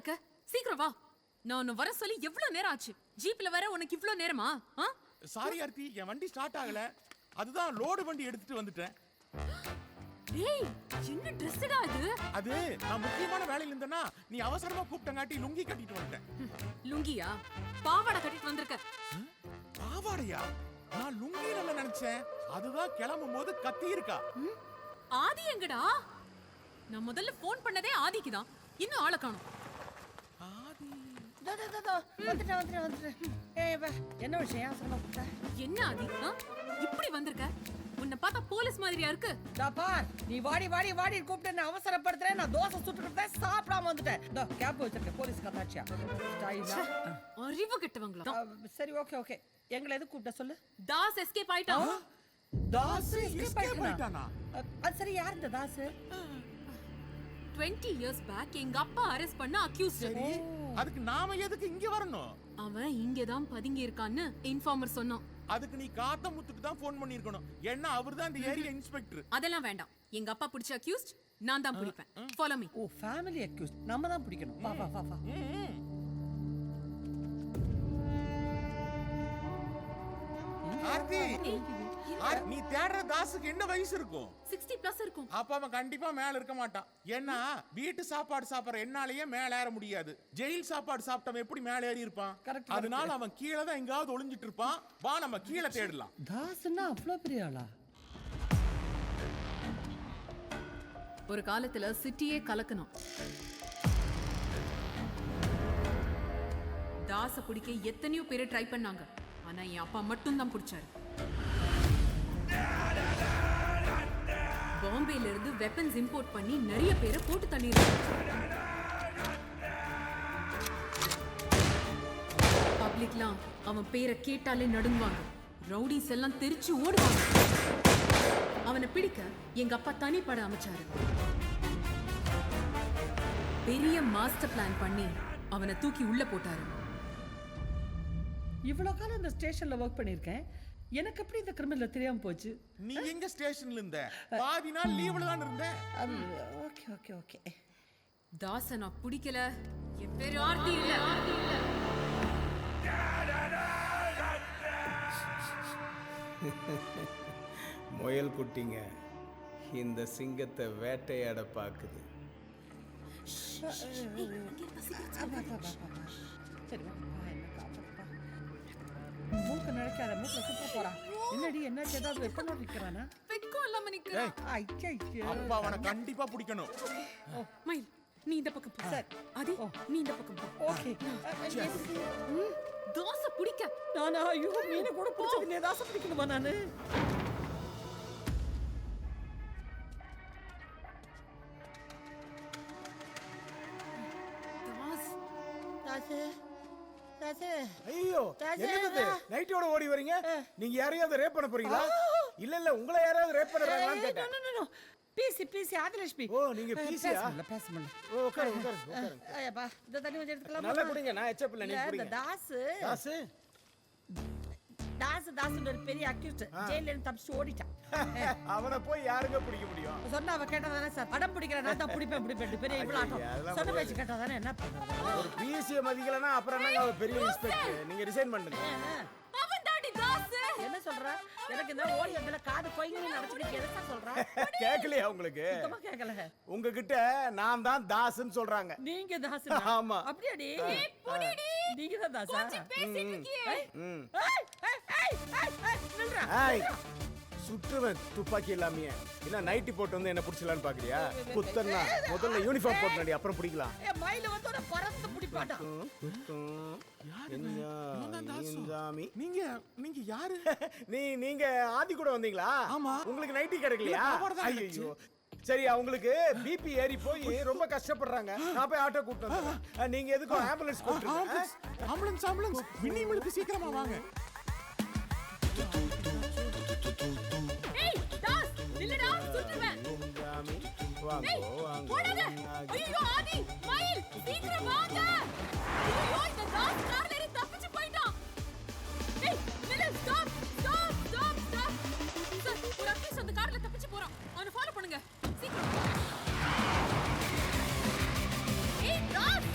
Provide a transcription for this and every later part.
இருக்க? சீக்கிரம் வா. நான் உன்னை வர சொல்லி எவ்வளவு நேரம் ஆச்சு? ஜீப்ல வர உனக்கு இவ்ளோ நேரமா? சாரி ஆர்த்தி, என் வண்டி ஸ்டார்ட் ஆகல. அதுதான் லோடு வண்டி எடுத்துட்டு வந்துட்டேன். டேய், என்ன ட்ரெஸ்டா இது? அது நான் முக்கியமான வேலையில இருந்தேனா, நீ அவசரமா கூப்பிட்டங்காட்டி லுங்கி கட்டிட்டு வந்துட்டேன். லுங்கியா? பாவாடை கட்டிட்டு வந்திருக்க. பாவாடையா? நான் லுங்கி நல்ல நினைச்சேன். அதுதான் கிளம்பும் போது கத்தி இருக்கா. ஆதி எங்கடா? நான் முதல்ல போன் பண்ணதே ஆதிக்கு தான். இன்னும் ஆளை காணோம். ஆதி வந்துட்டேன். என்ன விஷயம் சொல்ல கூப்பிட்ட? என்ன ஆதி இப்படி வந்திருக்க? உன்னை பார்த்தா போலீஸ் மாதிரியா இருக்கு. பார், நீ வாடி கூப்பிட்டு அவசரப்படுத்துறேன். நான் தோசை சுட்டுக்கிட்டேன், சாப்பிடாம வந்துட்டேன். கேப் வச்சிருக்கேன். போலீஸ் கத்தாச்சியா? அறிவு கெட்டவங்களா? சரி, ஓகே. எங்களை எது கூப்பிட்ட சொல்லு. தாஸ் எஸ்கேப் ஆயிட்டான். தாஸ் எஸ்கேப் ஆயிட்டானா? அது சரி, யார் இந்த தாஸ்? 20 years பேக் எங்க அப்பா அரெஸ்ட் பண்ண அக்யூஸ்ட். அதுக்கு நாம எதுக்கு இங்க வரணும்? அவன் இங்கதான் பதுங்கி இருக்கான்னு இன்ஃபார்மர் சொன்னான். அதுக்கு நீ காத்தமுத்துக்கு தான் ஃபோன் பண்ணிருக்கணும். ஏன்னா அவர்தான் இந்த ஏரியா இன்ஸ்பெக்டர். அதெல்லாம் வேண்டாம். எங்க அப்பா பிடிச்ச அக்யூஸ்ட் நான் தான் பிடிப்பேன். Follow me. Oh, family accused நம்ம தான் பிடிக்கணும். வா. ஆர்த்தி, நீ தேடுற தாசுக்கு என்ன வயசு இருக்கும்? 60+ இருக்கும். அப்ப அவன் கண்டிப்பா மேல இருக்க மாட்டான். ஏன்னா வீட்டு சாப்பாடு சாப்பிடுற என்னாலயே மேல ஏற முடியாது. ஜெயில் சாப்பாடு சாப்பிட்டவன் எப்படி மேல ஏறி இருப்பான்? அதனால அவன் கீழே தான் எங்காவது ஒளிஞ்சிட்டு இருப்பான். வா, நம்ம கீழே தேடலாம். தாஸ்னா அவ்வளவு பெரிய ஆளா? ஒரு காலத்துல சிட்டியே கலக்கணும். தாச பிடிக்க எத்தனையோ பேரை ட்ரை பண்ணாங்க. ஆனா என் அப்பா மட்டும் தான் பிடிச்சாரு. பாம்பேல இருந்து வெப்பன்ஸ் இம்போர்ட் பண்ணி நிறைய பேரை போட்டு தள்ளிருக்காங்க. பப்ளிக்லாம் அவன் பேரை கேட்டாலே நடுங்குவாங்க. ரவுடிஸ் எல்லாம் தெரிச்சு ஓடுவாங்க. அவனை பிடிக்க எங்க அப்பா தனிப்பட அமைச்சாரு. பெரிய மாஸ்டர் பிளான் பண்ணி அவனை தூக்கி உள்ள போட்டாரு. இவ்வளவு காலம் இந்த ஸ்டேஷன்ல ஒர்க் பண்ணிருக்கேன். எனக்கு எப்படி இந்த கிரிமினல் தெரியாம போச்சு? நீ எங்க ஸ்டேஷன்ல இருந்த? பாதி நாள் லீவ்ல தான் இருந்தேன். ஓகே. தாச நான் பிடிக்கல. என் பேரு ஆர்த்தி இல்ல. முயல் குட்டிங்க இந்த சிங்கத்தை வேட்டையாட பாக்குது. மூக்க நடக்காத, மூக்க சுத்த போறான். என்னடி, என்ன ஏதாவது வெப்பனோட நிக்கிறானா? வெக்கம் இல்லாம நிக்கிறேன். அப்பா அவனை கண்டிப்பா பிடிக்கணும். மயில், நீ இந்த பக்கம் போ. சார், ஆதி, நீ இந்த பக்கம் போ. ஓகே. தாச பிடிக்க நானா? ஐயோ, மீனை கூட பிடிச்சது நீ தாச பிடிக்கணுமா நானு? ஐயோ, என்னது நைட்டோட ஓடி வரீங்க? நீங்க யாரையாவது ரேப் பண்ண போறீங்களா? இல்ல உங்களை யாராவது ரேப் பண்றாங்களான்னு கேட்டேன். பிசி ஆதிலட்சுமி. ஓ, நீங்க பிசியா? பேச முடியல. ஓ, உட்காருங்க. ஐயப்பா, இந்த தண்ணி கொஞ்சம் எடுத்துக்கலாம். நல்லா குடிங்க, நான் எச்சப் இல்ல, நீங்க குடிங்க. தாஸ் ஒரு பெரிய அக்யூஸ்ட். ஜெயில இருந்து தப்பிச்சு ஓடிட்டான். அவனை போய் யாருங்க பிடிக்க முடியும்? சொன்னா அவ கேட்டதானே சார். அடம் பிடிக்கிற நான் தான் பிடிப்பேன். பெரிய இவ்வளவு ஆட்டம். சொன்ன பேச்சு கேட்டதானே என்ன பண்றது? ஒரு பிசியை மதிக்கலனா அப்புறம் என்னங்க அவர் பெரிய இன்ஸ்பெக்டர்? நீங்க ரிசைன் பண்ணுங்க. அவன் தாடி தாஸ். என்ன சொல்ற? எனக்கு இந்த ஓடி வந்தல காது கொய்ங்கன்னு நடந்துக்கிட்டு எதா சொல்ற? கேக்கலையா உங்களுக்கு? சுத்தமா கேக்கல. உங்ககிட்ட நான் தான் தாஸ்ன்னு சொல்றாங்க. நீங்க தாஸ்? ஆமா. அப்படியாடி? புடிடி. நீங்க தான் தாஸா? கொஞ்சம் பேசிட்டு இருக்கியே. ஏய், சுற்றுவன் துப்பாக்கி இல்லாமையே. என்ன நைட்டி போட்டு வந்து என்ன பிடிச்சலான்னு பாக்குறியா? குத்தன்னா முதல்ல யூனிஃபார்ம் போட்டுனடி, அப்புறம் பிடிக்கலாம். மயில வந்து பறந்து பிடிப்பாடா. நீங்க யாரு? நீங்க ஆதி கூட வந்தீங்களா? ஆமா. உங்களுக்கு நைட்டி கிடைக்கலையா? ஐயோ, சரி, அவங்களுக்கு பிபி ஏறி போய் ரொம்ப கஷ்டப்படுறாங்க. நான் போய் ஆட்டோ கூப்பிட்டு வந்தேன். நீங்க எதுக்கும் ஆம்புலன்ஸ் கூப்பிட்டுருங்க. ஆம்புலன்ஸ் மினிமலுக்கு சீக்கிரமா வாங்க. ஏய் தாஸ், நில்லுடா, சுற்றுவேன். வாங்க. ஓடாத. ஐயோ ஆதி, மயில், சீக்கிரம் வாங்க. ஐயோ, இந்த தாஸ் கார்ல ஏறி தப்பிச்சு போயிட்டான். ஏய், நில்லு, ஸ்டாப். சார், ஒரு அக்யூஸ் அந்த கார்ல தப்பிச்சு போறான். அவனை ஃபாலோ பண்ணுங்க. சீக்கிரம். ஏய் தாஸ்,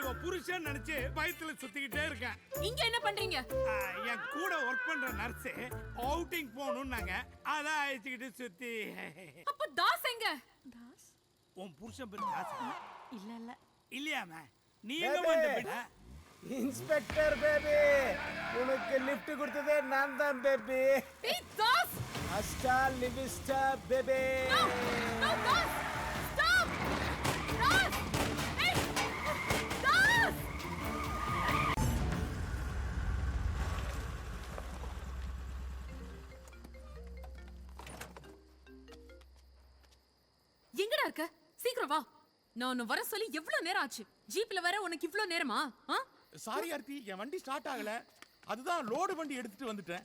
இவ புருஷன் நினைச்சு வயித்துல சுத்திக்கிட்டே இருக்கேன். இங்க என்ன பண்றீங்க? என் கூட ஒர்க் பண்ற நர்ஸ் அவுட்டிங் போகணும்னாங்க, அதான் அழைச்சிக்கிட்டு சுத்தி. அப்ப தாஸ் எங்க? தாஸ் உன் புருஷன் பேர் தாசா? இல்ல இல்லையாம நீ எங்க வந்து? இன்ஸ்பெக்டர் பேபி, உனக்கு லிஃப்ட் கொடுத்ததே நான் தான் பேபி. ஏய் தாஸ், அஸ்டா லிவிஸ்டா baby. No Das, stop Das. ஏய் தாஸ், எங்கடா இருக்க? சீக்கிரம் வா. நான் உன்னை வர சொல்லி எவ்வளவு நேரம் ஆச்சு? ஜீப்ல வர உனக்கு இவ்ளோ நேரமா? சாரி ஆர்த்தி, என் வண்டி ஸ்டார்ட் ஆகல. அதுதான் லோடு வண்டி எடுத்துட்டு வந்துட்டேன்.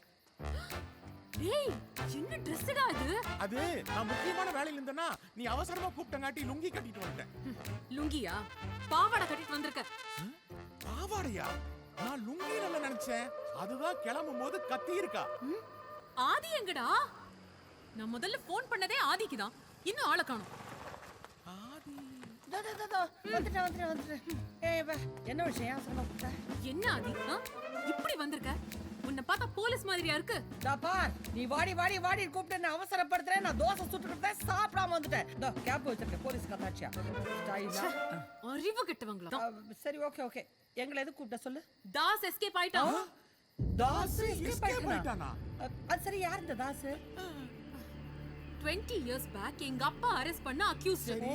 டேய், என்ன ட்ரெஸ்டா இது? அது நான் முக்கியமான வேலையில இருந்தேனா, நீ அவசரமா கூப்பிட்டங்காட்டி லுங்கி கட்டிட்டு வந்துட்டேன். லுங்கியா? பாவாடை கட்டிட்டு வந்திருக்க. பாவாடையா? நான் லுங்கி நல்லா நினைச்சேன். அதுதான் கிளம்பும் போது கத்தி இருக்கா. ஆதி எங்கடா? நான் முதல்ல ஃபோன் பண்ணதே ஆதிக்கு தான். இன்னும் ஆளை காணோம். ஆதி வந்துட்டேன். ஏய் வா, என்ன விஷயம் சொல்ல கூட்டா? என்ன ஆதி? இப்படி வந்திருக்க? உன்னை பார்த்தா போலீஸ் மாதிரியா இருக்கு? பார், நீ வாடி கூப்பிட்டு அவசரப்படுத்துறேன். நான் தோசை சுட்டுக்கிட்டு சாப்பிடாம வந்துட்டேன். இதோ கேப் வச்சிருக்கேன், போலீஸ் கத்தாச்சியா ஸ்டைலா. அறிவு கெட்டவங்களா? சரி, ஓகே. எங்களை எது கூப்பிட்ட சொல்லு. தாஸ் எஸ்கேப் ஆயிட்டான். தாஸ் escape ஆயிட்டானா? அது சரி, யார் இந்த தாஸ்? 20 years back எங்க அப்பா அரெஸ்ட் பண்ண அக்யூஸ்ட். சரி,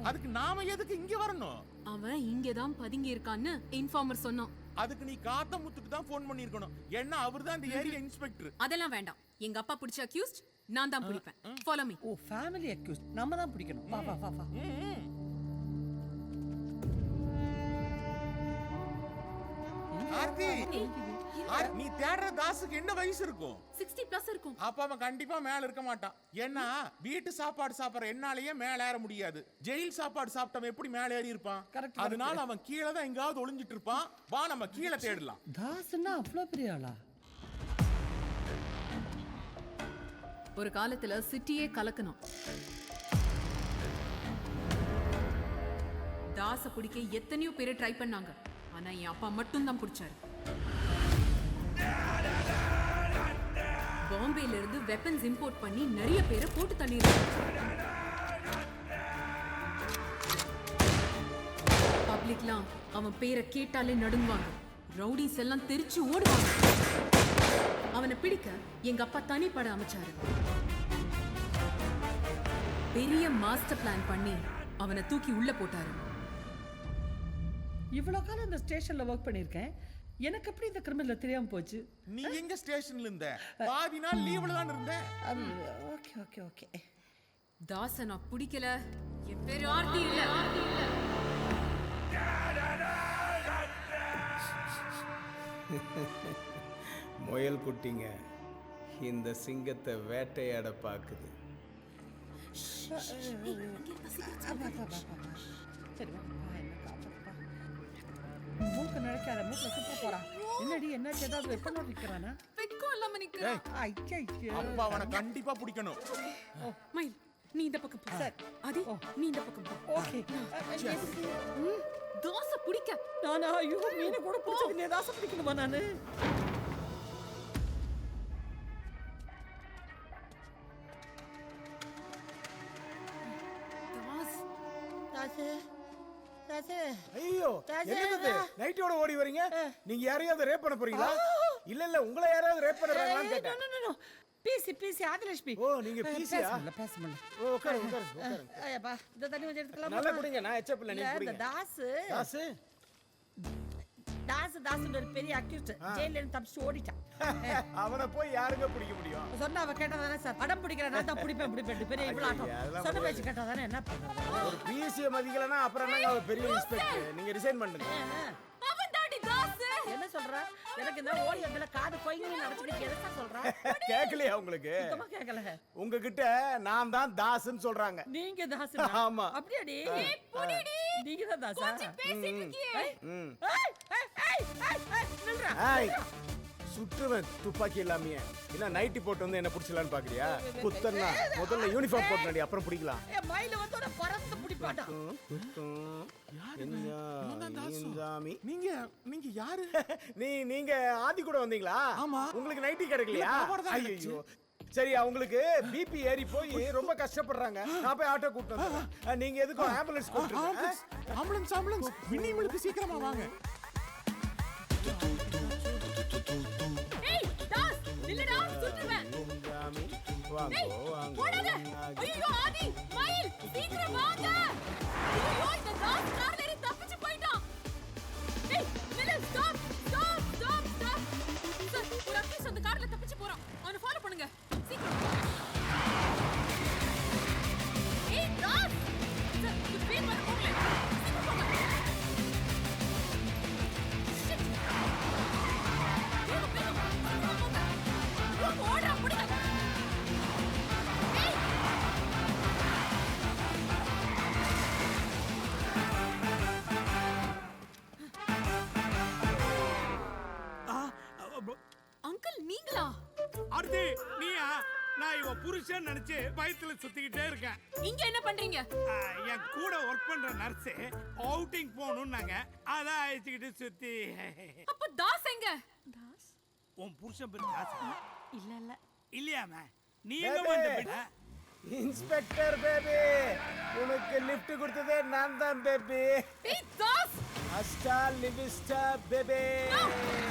அதுக்கு நாம எதுக்கு இங்க வரணும்? அவன் இங்க தான் பதுங்கி இருக்கான்னு இன்ஃபார்மர் சொன்னான். அதுக்கு நீ காத்தமுத்துக்கு தான் ஃபோன் பண்ணிருக்கணும். ஏன்னா அவர்தான் இந்த ஏரியா இன்ஸ்பெக்டர். அதெல்லாம் வேண்டாம். எங்க அப்பா பிடிச்ச அக்யூஸ்ட் நான் தான் பிடிப்பேன். Follow me. Oh, family accused நம்ம தான் பிடிக்கணும். வா. ஆர்த்தி, நீ தேடுற தாசுக்கு என்ன வயசு இருக்கும்? 60+ இருக்கும். அப்ப அவன் கண்டிப்பா மேல இருக்க மாட்டான். ஏன்னா வீட்டு சாப்பாடு சாப்பிடுற என்னாலயே மேல ஏற முடியாது. ஜெயில் சாப்பாடு சாப்பிட்டவன் எப்படி மேல ஏறி இருப்பான்? அதனால அவன் கீழே தான் எங்காவது ஒளிஞ்சிட்டு இருப்பான். வா, நம்ம கீழே தேடலாம். தாஸ்னா அவ்வளோ பெரிய ஆளா? ஒரு காலத்துல சிட்டியே கலக்கணும். தாச பிடிக்க எத்தனையோ பேரை ட்ரை பண்ணாங்க. ஆனா என் அப்பா மட்டும் தான் பிடிச்சாரு. பாம்பேல இருந்து வெப்பன்ஸ் இம்போர்ட் பண்ணி நிறைய பேரை போட்டு தள்ளிருக்காங்க. பப்ளிக்லாம் அவன் பேரை கேட்டாலே நடுங்குவாங்க. ரவுடிஸ் எல்லாம் தெரிச்சு ஓடுவாங்க. அவனை பிடிக்க எங்க அப்பா தனிப்பட அமைச்சாரு. பெரிய மாஸ்டர் பிளான் பண்ணி அவனை தூக்கி உள்ள போட்டாரு. இவ்வளவு காலம் இந்த ஸ்டேஷன்ல ஒர்க் பண்ணிருக்கேன். எனக்கு எப்படி இந்த கிரிமினல் தெரியாம போச்சு? நீ எங்க ஸ்டேஷன்ல இருந்த? பாதி நாள் லீவ்ல தான் இருந்த. ஓகே. தாச நான் பிடிக்கல. என் பேரு ஆர்த்தி இல்ல. முயல் குட்டிங்க இந்த சிங்கத்தை வேட்டையாட பாக்குது. சரி, மூக்க நடக்காத, மூக்க சுத்த போறான். என்னடி, என்ன ஏதாவது வெப்பனோட நிக்கிறானா? வெக்கம் இல்லாம நிக்கிறான். அப்ப அவனை கண்டிப்பா பிடிக்கணும். மயில், நீ இந்த பக்கம் போ. சரி. ஆதி, நீ இந்த பக்கம் போ. ஓகே. தாச பிடிக்க நானா? ஐயோ, மீனை கூட பிடிச்சது. நீ தாச பிடிக்கணுமா நானு? ஐயோ, என்னது நைட்டோட ஓடி வரீங்க? நீங்க யாரையாவது ரேப் பண்ண போறீங்களா? இல்ல உங்களை யாராவது ரேப் பண்றாங்களான்னு கேட்டேன். பிசி ஆதிலட்சுமி. ஓ, நீங்க பிசியா? பேச முடியல. ஓ, உட்காரு. ஐயப்பா, இந்த தண்ணி கொஞ்சம் எடுத்துக்கலாம். நல்லா குடிங்க, நான் எச்சப் இல்ல, நீங்க குடிங்க. தாஸ் ஒரு பெரிய அக்யூஸ்ட். ஜெயில இருந்து தப்பிச்சு ஓடிட்டான். அவனை போய் யாருங்க பிடிக்க முடியும்? சொன்னா அவ கேட்டதானே சார்? அடம் பிடிக்கிறேன், நான் தான் பிடிப்பேன். பெரிய இவ்வளவு ஆட்டம். சொன்ன பேச்சு கேட்டதானே? என்ன பண்ணுறது? ஒரு பிசியை மதிக்கலன்னா அப்புறம் என்னங்க அவ பெரிய இன்ஸ்பெக்டர்? நீங்க ரிசைன் பண்ணுங்க. அவன் தாடி தாஸ். என்ன சொல்ற? எனக்கு இந்த ஓடி வந்தல காது கொய்ங்கன்னு நடந்துக்கிட்டு எதா சொல்ற? கேக்கலையா உங்களுக்கு? சுத்தமா கேக்கல. உங்ககிட்ட நான் தான் தாஸ்ன்னு சொல்றாங்க. நீங்க தாஸ்? ஆமா. அப்படியாடி? புடிடி. நீங்க தான் தாஸா? பேசிட்டு இருக்கியே. நில்றா. ஏய், சுற்றுவேன் துப்பாக்கி இல்லாமையே. என்ன நைட்டி போட்டு வந்து என்ன பிடிச்சலான்னு பாக்குறியா? குத்தன்னா முதல்ல யூனிஃபார்ம் போட்டு அப்புறம் பிடிக்கலாம். ஏ மயில வந்து ஒரு பறந்து பிடிப்பாட்டா. சாமி நீங்க யாரு? நீங்க ஆதி கூட வந்தீங்களா? ஆமா. உங்களுக்கு நைட்டி கிடைக்கலையா? இல்ல, அவர்தான் ஐயோ சரி, அவங்களுக்கு பிபி ஏறி போய் ரொம்ப கஷ்டப்படுறாங்க. நான் போய் ஆட்டோ கூட்டு வந்தேன். நீங்க எதுக்கும் ஆம்புலன்ஸ் கூப்பிட்டுருங்க. ஆம்புலன்ஸ் மினிமலுக்கு சீக்கிரமா வாங்க. ஏய் தாஸ் நில்லுடா சுட்டுவேன். சாமி வாங்க ஏய் வாங்க. ஓடாத. ஐயோ ஆதி மயில் சீக்கிரம் வாங்க. ஐயோ இந்த தாஸ் கார்ல ஏறி தப்பிச்சு போயிட்டான். ஏய் நில்லு stop stop stop stop. Sir ஒரு அக்யூஸ் அந்த கார்ல தப்பிச்சு போறான். அவனை ஃபாலோ பண்ணுங்க சீக்கிரம். ஏய் தாஸ் சார் இந்த பேர் வர போகல. சீக்கிரம் போங்க. Shit. வேகம், வேகம். சீக்கிரம் போங்க. ஓடுறா முடியல. ஏய் அங்கிள் நீங்களா? அடுத்து நீயா? நான் இவன் புருஷன் நினைச்சு பயத்துல சுத்திக்கிட்டே இருக்கேன். இங்க என்ன பண்றீங்க? என் கூட ஒர்க் பண்ற நர்ஸ் அவுட்டிங் போகணும்னாங்க, அதான் அழைச்சிக்கிட்டு சுத்தி. அப்ப தாஸ் எங்க? தாஸ் உன் புருஷன் பேர் தாசா? இல்ல இல்லையாம நீ எங்க வந்து பின்ன? இன்ஸ்பெக்டர் பேபி, உனக்கு லிஃப்ட் கொடுத்ததே நான் தான் பேபி. ஏய் தாஸ் அஸ்டா லிவிஸ்டா பேபி. No!